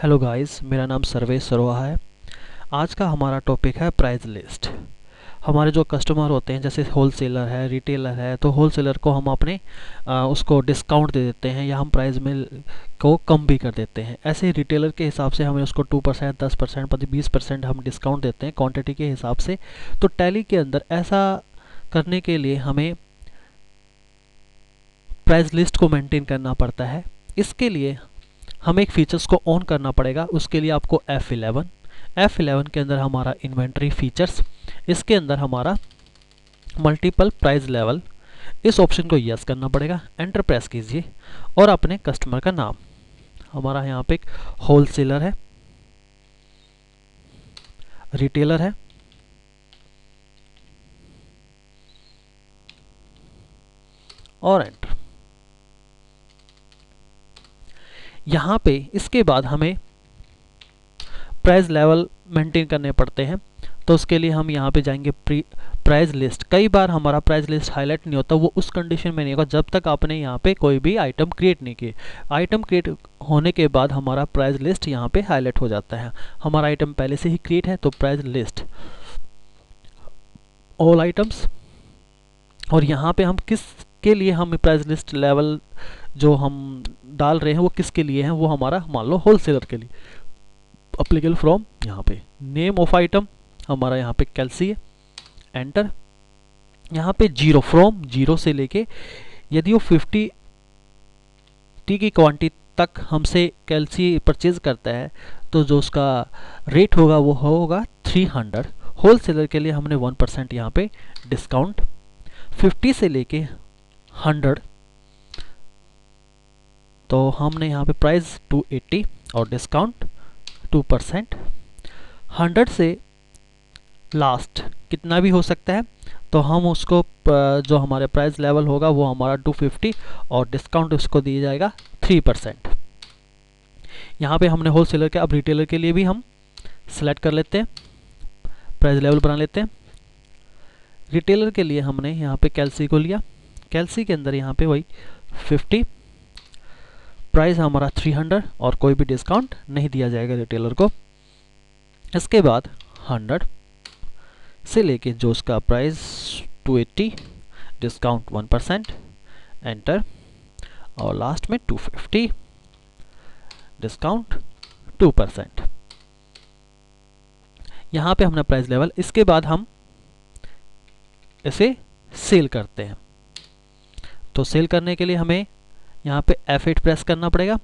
Hello guys, मेरा नाम सर्वेश सरोहा है। आज का हमारा टॉपिक है प्राइस लिस्ट। हमारे जो कस्टमर होते हैं, जैसे होलसेलर है, रिटेलर है, तो होलसेलर को हम अपने उसको डिस्काउंट दे देते हैं या हम प्राइस में को कम भी कर देते हैं। ऐसे ही रिटेलर के हिसाब से हमें उसको 2%, 10%, 20% हम डिस्काउंट देते हैं क्वांटिटी के हिसाब से। तो टैली के अंदर ऐसा करने के लिए हमें प्राइस लिस्ट को मेंटेन करना पड़ता है। इसके लिए हमें एक फीचर्स को ऑन करना पड़ेगा। उसके लिए आपको F11 के अंदर हमारा इन्वेंट्री फीचर्स, इसके अंदर हमारा मल्टीपल प्राइस लेवल, इस ऑप्शन को यस करना पड़ेगा। एंटर प्रेस कीजिए और अपने कस्टमर का नाम, हमारा यहाँ पे एक होलसेलर है, रिटेलर है, और एंटर। यहाँ पे इसके बाद हमें प्राइस लेवल मेंटेन करने पड़ते हैं। तो उसके लिए हम यहाँ पे जाएंगे प्राइस लिस्ट। कई बार हमारा प्राइस लिस्ट हाईलाइट नहीं होता, वो उस कंडीशन में नहीं होगा जब तक आपने यहाँ पे कोई भी आइटम क्रिएट नहीं किए। आइटम क्रिएट होने के बाद हमारा प्राइस लिस्ट यहाँ पे हाईलाइट हो जाता है। हमारा आइटम पहले से ही क्रिएट है, तो प्राइस लिस्ट ऑल आइटम्स, और यहाँ पे हम किस के लिए हम प्राइस लिस्ट लेवल जो हम डाल रहे हैं वो किसके लिए हैं, वो हमारा मान लो होलसेलर के लिए। अप्लीकेबल फ्रॉम, यहाँ पे नेम ऑफ आइटम हमारा यहाँ पे कैल्सी है, एंटर। यहाँ पे जीरो, फ्रॉम जीरो से लेके यदि वो 50 टी की क्वांटिटी तक हमसे कैल्सी परचेज करता है तो जो उसका रेट होगा वो होगा 300। होलसेलर के लिए हमने 1% यहाँ पे डिस्काउंट। 50 से लेके 100 तो हमने यहाँ पे प्राइस 280 और डिस्काउंट 2%। 100 से लास्ट कितना भी हो सकता है, तो हम उसको जो हमारे प्राइस लेवल होगा वो हमारा 250 और डिस्काउंट उसको दिया जाएगा 3%। यहाँ पे हमने होलसेलर के, अब रिटेलर के लिए भी हम सिलेक्ट कर लेते हैं, प्राइस लेवल बना लेते हैं। रिटेलर के लिए हमने यहाँ पे कैल्सी को लिया, कैल्सी के अंदर यहाँ पे वही 50, प्राइस हमारा 300 और कोई भी डिस्काउंट नहीं दिया जाएगा रिटेलर को। इसके बाद 100 से लेके जो उसका प्राइस 280, डिस्काउंट 1%, एंटर। और लास्ट में 250, डिस्काउंट 2%। यहाँ पे हमने प्राइस लेवल, इसके बाद हम इसे सेल करते हैं। तो सेल करने के लिए हमें यहाँ पे F8 प्रेस करना पड़ेगा।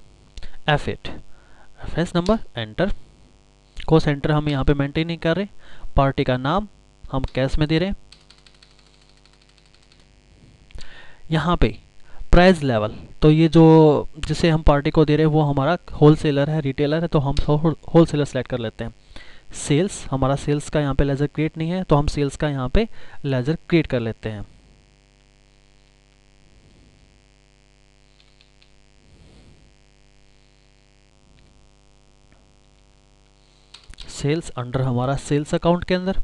F8 reference number, enter. Cost enter हम यहाँ पे मेंटेन नहीं कर रहे। पार्टी का नाम हम कैश में दे रहे हैं। यहाँ पे प्राइस लेवल, तो ये जो जिसे हम पार्टी को दे रहे हैं वो हमारा होलसेलर है, रिटेलर है, तो हम होलसेलर सेलेक्ट कर लेते हैं। सेल्स, हमारा सेल्स का यहाँ पे लेजर क्रिएट नहीं है, तो हम सेल्स का यहाँ पे लेजर क्रिएट कर लेते हैं। सेल्स अंडर हमारा सेल्स अकाउंट के अंदर।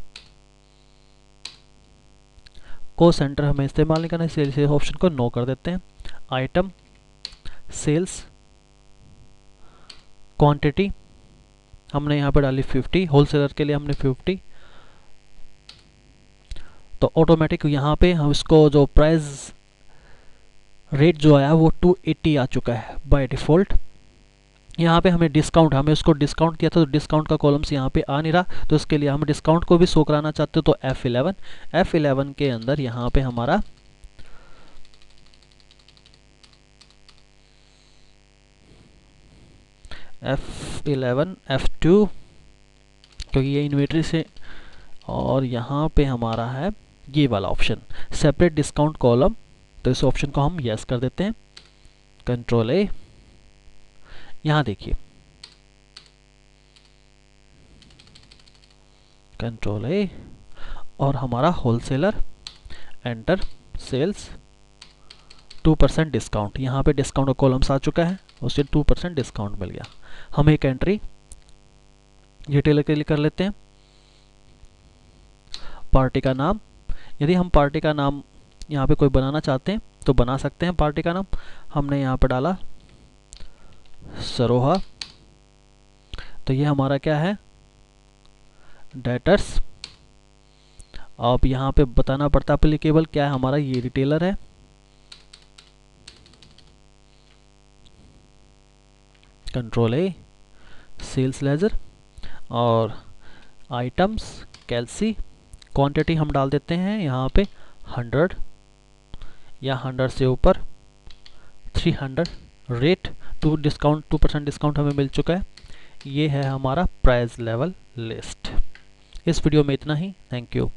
कोस्ट सेंटर हमें इस्तेमाल नहीं करना, इसलिए इस ऑप्शन को नो कर देते हैं। आइटम, सेल्स, क्वांटिटी हमने यहाँ पे डाली 50, होलसेलर के लिए हमने 50। तो ऑटोमेटिक यहाँ पे हम इसको जो प्राइस रेट जो आया वो 280 आ चुका है बाय डिफ़ॉल्ट। यहाँ पे हमें डिस्काउंट, हमें उसको डिस्काउंट किया था तो डिस्काउंट का कॉलम्स यहाँ पे आ नहीं रहा, तो इसके लिए हम डिस्काउंट को भी शो कराना चाहते हो तो F11 के अंदर यहाँ पे हमारा F11 F2, क्योंकि ये इन्वेंटरी से, और यहाँ पे हमारा है ये वाला ऑप्शन सेपरेट डिस्काउंट कॉलम, तो इस ऑप्शन को हम यस कर देते हैं। कंट्रोल A, यहाँ देखिए कंट्रोल A और हमारा होलसेलर, एंटर। सेल्स 2% डिस्काउंट, यहाँ पे डिस्काउंट का कॉलम्स आ चुका है, उससे 2% डिस्काउंट मिल गया। हम एक एंट्री रिटेलर के लिए कर लेते हैं। पार्टी का नाम, यदि हम पार्टी का नाम यहाँ पे कोई बनाना चाहते हैं तो बना सकते हैं। पार्टी का नाम हमने यहाँ पे डाला सरोहा, तो ये हमारा क्या है, डेटर्स। अब यहाँ पे बताना पड़ता है एप्लीकेबल क्या है हमारा, ये रिटेलर है, कंट्रोल ए, सेल्स लेजर, और आइटम्स कैल्सी, क्वांटिटी हम डाल देते हैं यहाँ पे 100 या 100 से ऊपर 300, रेट 2% डिस्काउंट हमें मिल चुका है। ये है हमारा प्राइस लेवल लिस्ट। इस वीडियो में इतना ही, थैंक यू।